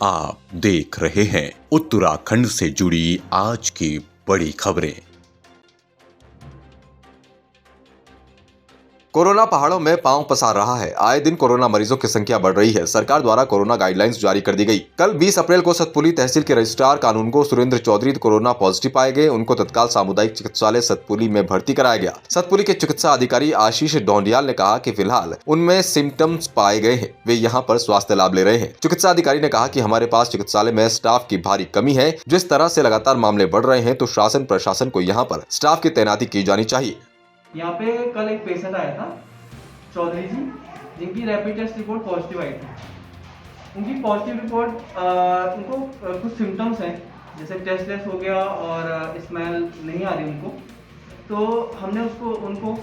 आप देख रहे हैं उत्तराखंड से जुड़ी आज की बड़ी खबरें। कोरोना पहाड़ों में पांव पसार रहा है। आए दिन कोरोना मरीजों की संख्या बढ़ रही है। सरकार द्वारा कोरोना गाइडलाइंस जारी कर दी गई। कल 20 अप्रैल को सतपुली तहसील के रजिस्ट्रार कानूनगो सुरेंद्र चौधरी कोरोना पॉजिटिव पाए गए। उनको तत्काल सामुदायिक चिकित्सालय सतपुली में भर्ती कराया गया। सतपुली के चिकित्सा अधिकारी आशीष डोंडियाल ने कहा कि फिलहाल उनमें सिम्टम्स पाए गए हैं, वे यहाँ पर स्वास्थ्य लाभ ले रहे हैं। चिकित्सा अधिकारी ने कहा कि हमारे पास चिकित्सालय में स्टाफ की भारी कमी है। जिस तरह से लगातार मामले बढ़ रहे हैं तो शासन प्रशासन को यहाँ पर स्टाफ की तैनाती की जानी चाहिए। यहाँ पे कल एक पेशेंट आया था चौधरी जी, जिनकी रैपिड टेस्ट रिपोर्ट पॉजिटिव आई थी। उनकी पॉजिटिव रिपोर्ट उनको कुछ सिम्टम्स हैं, जैसे टेस्टलेस हो गया और स्मेल नहीं आ रही उनको, तो हमने उनको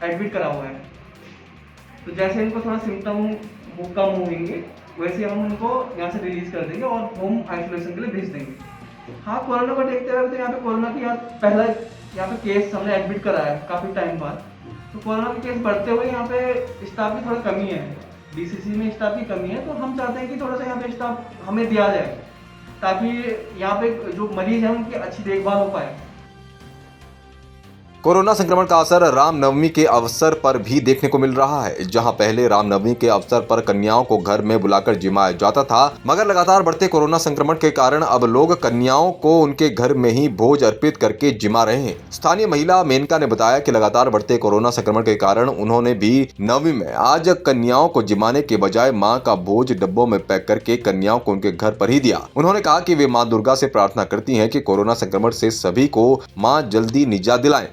एडमिट करा हुआ है। तो जैसे इनको थोड़ा सिम्टम कम होंगे वैसे हम उनको यहाँ से रिलीज कर देंगे और होम आइसोलेशन के लिए भेज देंगे। हाँ, कोरोना को देखते हुए तो यहाँ पे कोरोना की पहला यहाँ पे केस हमने एडमिट कराया है काफ़ी टाइम बाद। तो कोरोना के केस बढ़ते हुए यहाँ पे स्टाफ की थोड़ा कमी है, डीसीसी में स्टाफ की कमी है। तो हम चाहते हैं कि थोड़ा सा यहाँ पे स्टाफ हमें दिया जाए ताकि यहाँ पे जो मरीज हैं उनकी अच्छी देखभाल हो पाए। कोरोना संक्रमण का असर रामनवमी के अवसर पर भी देखने को मिल रहा है। जहां पहले रामनवमी के अवसर पर कन्याओं को घर में बुलाकर जिमाया जाता था, मगर लगातार बढ़ते कोरोना संक्रमण के कारण अब लोग कन्याओं को उनके घर में ही भोज अर्पित करके जिमा रहे हैं। स्थानीय महिला मेनका ने बताया कि लगातार बढ़ते कोरोना संक्रमण के कारण उन्होंने भी नवमी में आज कन्याओं को जिमाने के बजाय माँ का भोज डब्बों में पैक करके कन्याओं को उनके घर पर ही दिया। उन्होंने कहा कि वे माँ दुर्गा से प्रार्थना करती हैं कि कोरोना संक्रमण से सभी को माँ जल्दी निजात दिलाएं।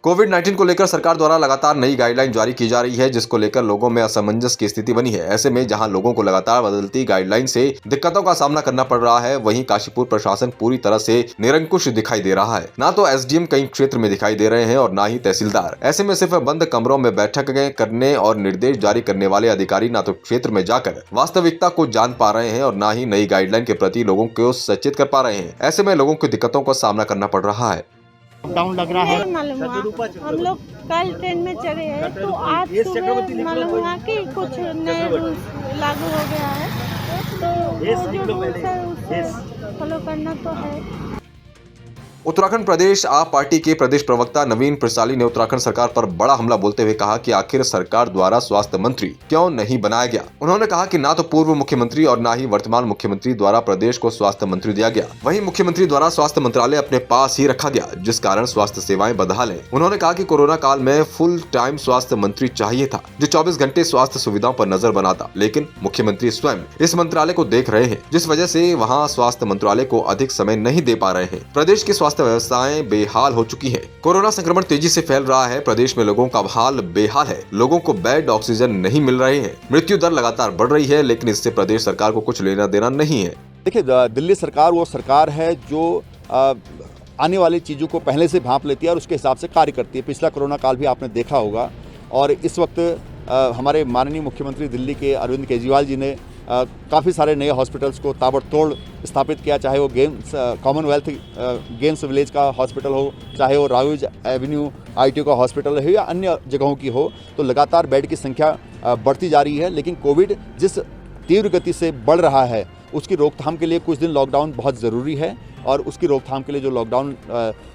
कोविड-19 को लेकर सरकार द्वारा लगातार नई गाइडलाइन जारी की जा रही है, जिसको लेकर लोगों में असमंजस की स्थिति बनी है। ऐसे में जहां लोगों को लगातार बदलती गाइडलाइन से दिक्कतों का सामना करना पड़ रहा है, वहीं काशीपुर प्रशासन पूरी तरह से निरंकुश दिखाई दे रहा है। ना तो एसडीएम कई क्षेत्र में दिखाई दे रहे हैं और ना ही तहसीलदार। ऐसे में सिर्फ बंद कमरों में बैठक करने और निर्देश जारी करने वाले अधिकारी ना तो क्षेत्र में जाकर वास्तविकता को जान पा रहे हैं और ना ही नई गाइडलाइन के प्रति लोगों को सचेत कर पा रहे हैं। ऐसे में लोगों को दिक्कतों का सामना करना पड़ रहा है। लॉकडाउन लग रहा है। नहीं मालूम हुआ, हम लोग कल ट्रेन में चढ़े हैं तो आज सुबह मालूम हुआ कि कुछ नए रूल्स लागू हो गया है, तो जो रूल्स है उसको फॉलो करना तो है। उत्तराखंड प्रदेश आप पार्टी के प्रदेश प्रवक्ता नवीन प्रसाली ने उत्तराखंड सरकार पर बड़ा हमला बोलते हुए कहा कि आखिर सरकार द्वारा स्वास्थ्य मंत्री क्यों नहीं बनाया गया। उन्होंने कहा कि ना तो पूर्व मुख्यमंत्री और ना ही वर्तमान मुख्यमंत्री द्वारा प्रदेश को स्वास्थ्य मंत्री दिया गया, वहीं मुख्यमंत्री द्वारा स्वास्थ्य मंत्रालय अपने पास ही रखा गया, जिस कारण स्वास्थ्य सेवाएं बदहाल हैं। उन्होंने कहा कि कोरोना काल में फुल टाइम स्वास्थ्य मंत्री चाहिए था, जो 24 घंटे स्वास्थ्य सुविधाओं पर नजर बनाता, लेकिन मुख्यमंत्री स्वयं इस मंत्रालय को देख रहे हैं, जिस वजह से वहाँ स्वास्थ्य मंत्रालय को अधिक समय नहीं दे पा रहे हैं। प्रदेश की स्वास्थ्य व्यवस्थाएं बेहाल हो चुकी है। कोरोना संक्रमण तेजी से फैल रहा है। प्रदेश में लोगों का हाल बेहाल है। लोगों को बेड ऑक्सीजन नहीं मिल रहे हैं। मृत्यु दर लगातार बढ़ रही है, लेकिन इससे प्रदेश सरकार को कुछ लेना देना नहीं है। देखिए, दिल्ली सरकार वो सरकार है जो आने वाली चीज़ों को पहले से भांप लेती है और उसके हिसाब से कार्य करती है। पिछला कोरोना काल भी आपने देखा होगा और इस वक्त हमारे माननीय मुख्यमंत्री दिल्ली के अरविंद केजरीवाल जी ने काफ़ी सारे नए हॉस्पिटल्स को ताबड़तोड़ स्थापित किया, चाहे वो कॉमनवेल्थ गेम्स विलेज का हॉस्पिटल हो, चाहे वो राहुज एवेन्यू आईटीओ का हॉस्पिटल हो या अन्य जगहों की हो। तो लगातार बेड की संख्या बढ़ती जा रही है, लेकिन कोविड जिस तीव्र गति से बढ़ रहा है उसकी रोकथाम के लिए कुछ दिन लॉकडाउन बहुत ज़रूरी है और उसकी रोकथाम के लिए जो लॉकडाउन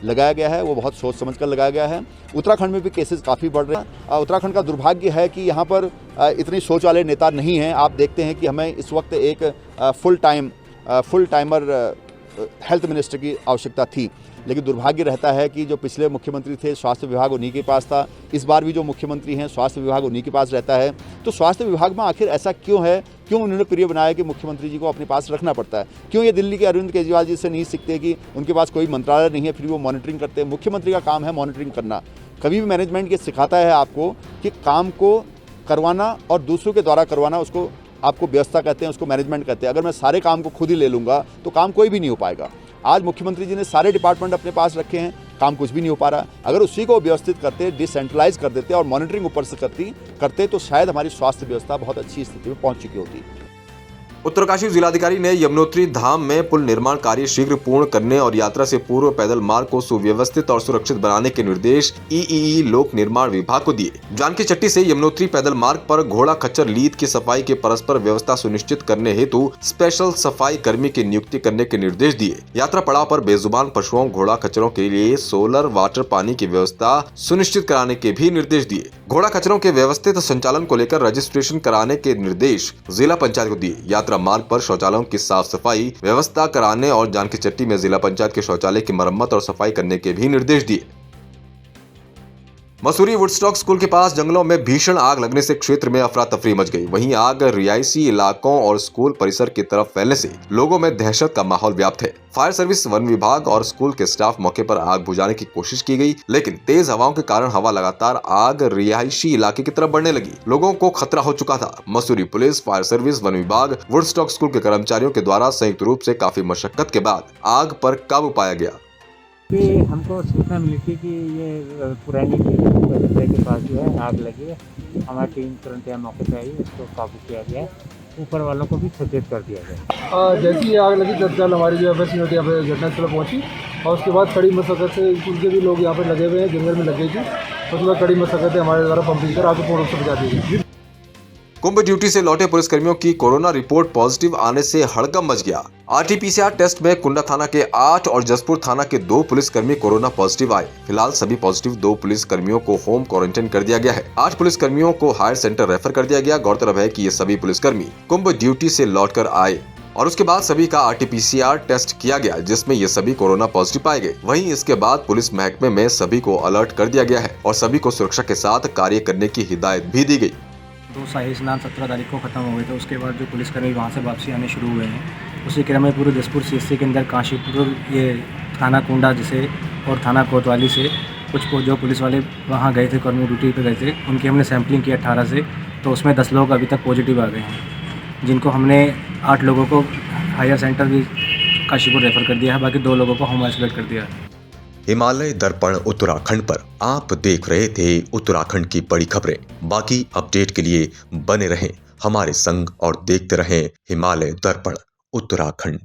लगाया गया है वो बहुत सोच समझ कर लगाया गया है। उत्तराखंड में भी केसेस काफ़ी बढ़ रहे हैं। उत्तराखंड का दुर्भाग्य है कि यहाँ पर इतनी सोच वाले नेता नहीं हैं। आप देखते हैं कि हमें इस वक्त एक फुल टाइमर हेल्थ मिनिस्टर की आवश्यकता थी, लेकिन दुर्भाग्य रहता है कि जो पिछले मुख्यमंत्री थे स्वास्थ्य विभाग उन्हीं के पास था, इस बार भी जो मुख्यमंत्री हैं स्वास्थ्य विभाग उन्हीं के पास रहता है। तो स्वास्थ्य विभाग में आखिर ऐसा क्यों है, क्यों उन्होंने प्रिय बनाया कि मुख्यमंत्री जी को अपने पास रखना पड़ता है? क्यों ये दिल्ली के अरविंद केजरीवाल जी से नहीं सीखते कि उनके पास कोई मंत्रालय नहीं है फिर वो मॉनिटरिंग करते हैं? मुख्यमंत्री का काम है मॉनिटरिंग करना। कभी भी मैनेजमेंट ये सिखाता है आपको कि काम को करवाना और दूसरों के द्वारा करवाना, उसको आपको व्यवस्था कहते हैं, उसको मैनेजमेंट कहते हैं। अगर मैं सारे काम को खुद ही ले लूँगा तो काम कोई भी नहीं हो पाएगा। आज मुख्यमंत्री जी ने सारे डिपार्टमेंट अपने पास रखे हैं, काम कुछ भी नहीं हो पा रहा। अगर उसी को व्यवस्थित करते, डिसेंट्रलाइज कर देते और मॉनिटरिंग ऊपर से करते तो शायद हमारी स्वास्थ्य व्यवस्था बहुत अच्छी स्थिति में पहुंच चुकी होती। उत्तरकाशी जिलाधिकारी ने यमुनोत्री धाम में पुल निर्माण कार्य शीघ्र पूर्ण करने और यात्रा से पूर्व पैदल मार्ग को सुव्यवस्थित और सुरक्षित बनाने के निर्देश ईईई लोक निर्माण विभाग को दिए। जानकी चट्टी से यमुनोत्री पैदल मार्ग पर घोड़ा खच्चर लीद की सफाई के परस्पर व्यवस्था सुनिश्चित करने हेतु स्पेशल सफाई कर्मी की नियुक्ति करने के निर्देश दिए। यात्रा पड़ाव पर बेजुबान पशुओं घोड़ा खच्चरों के लिए सोलर वाटर पानी की व्यवस्था सुनिश्चित कराने के भी निर्देश दिए। घोड़ा खच्चरों के व्यवस्थित संचालन को लेकर रजिस्ट्रेशन कराने के निर्देश जिला पंचायत को दिए। यात्रा मार्ग पर शौचालयों की साफ सफाई व्यवस्था कराने और जानकी चट्टी में जिला पंचायत के शौचालय की मरम्मत और सफाई करने के भी निर्देश दिए। मसूरी वुडस्टॉक स्कूल के पास जंगलों में भीषण आग लगने से क्षेत्र में अफरा तफरी मच गई। वहीं आग रिहायशी इलाकों और स्कूल परिसर की तरफ फैलने से लोगों में दहशत का माहौल व्याप्त है। फायर सर्विस, वन विभाग और स्कूल के स्टाफ मौके पर आग बुझाने की कोशिश की गई, लेकिन तेज हवाओं के कारण हवा लगातार आग रिहायशी इलाके की तरफ बढ़ने लगी। लोगों को खतरा हो चुका था। Mussoorie police, fire service, one विभाग, वुडस्टॉक स्कूल के कर्मचारियों के द्वारा संयुक्त रूप से काफी मशक्कत के बाद आग पर काबू पाया गया। हमको सूचना मिली थी कि ये पुरानी के पास जो है आग लगी है। हमारी टीम तुरंत यहाँ मौके पर आई, इसको काबू किया गया, ऊपर वालों को भी सचेत कर दिया गया। जैसी ये आग लगी तत्काल हमारी जो एफएस यूनिट यहाँ पे घटनास्थल पहुँची और उसके बाद कड़ी मशक्कत से स्कूल के भी लोग यहाँ पे लगे हुए हैं, जंगल में लगे थी। उसके बाद कड़ी मशक्कत से हमारे द्वारा पंपिंग कर आग पूर्ण रूप से बुझा दी गई। कुंभ ड्यूटी से लौटे पुलिसकर्मियों की कोरोना रिपोर्ट पॉजिटिव आने से हड़कंप मच गया। आरटीपीसीआर टेस्ट में कुंडा थाना के 8 और जसपुर थाना के 2 पुलिसकर्मी कोरोना पॉजिटिव आए। फिलहाल सभी पॉजिटिव 2 पुलिसकर्मियों को होम क्वारंटाइन कर दिया गया है। 8 पुलिसकर्मियों को हायर सेंटर रेफर कर दिया गया। गौरतलब है कि ये सभी पुलिसकर्मी कुंभ ड्यूटी से लौटकर आए और उसके बाद सभी का आरटीपीसीआर टेस्ट किया गया, जिसमें ये सभी कोरोना पॉजिटिव पाए गए। वहीं इसके बाद पुलिस महकमे में सभी को अलर्ट कर दिया गया है और सभी को सुरक्षा के साथ कार्य करने की हिदायत भी दी गई। 2 शाही स्नान 17 तारीख को ख़त्म हो गए थे। उसके बाद जो पुलिसकर्मी वहाँ से वापसी आने शुरू हुए हैं, उसी क्रम में पूरे जसपुर सीएससी के अंदर काशीपुर, ये थाना कुंडा जैसे और थाना कोतवाली से कुछ जो पुलिस वाले वहाँ गए थे, कर्मी ड्यूटी पे गए थे, उनकी हमने सैंपलिंग किया 18 से, तो उसमें 10 लोग अभी तक पॉजिटिव आ गए हैं, जिनको हमने 8 लोगों को हायर सेंटर भी काशीपुर रेफर कर दिया है, बाकी 2 लोगों को होम आइसोलेट कर दिया है। हिमालय दर्पण उत्तराखंड पर आप देख रहे थे उत्तराखंड की बड़ी खबरें। बाकी अपडेट के लिए बने रहें हमारे संग और देखते रहें हिमालय दर्पण उत्तराखंड।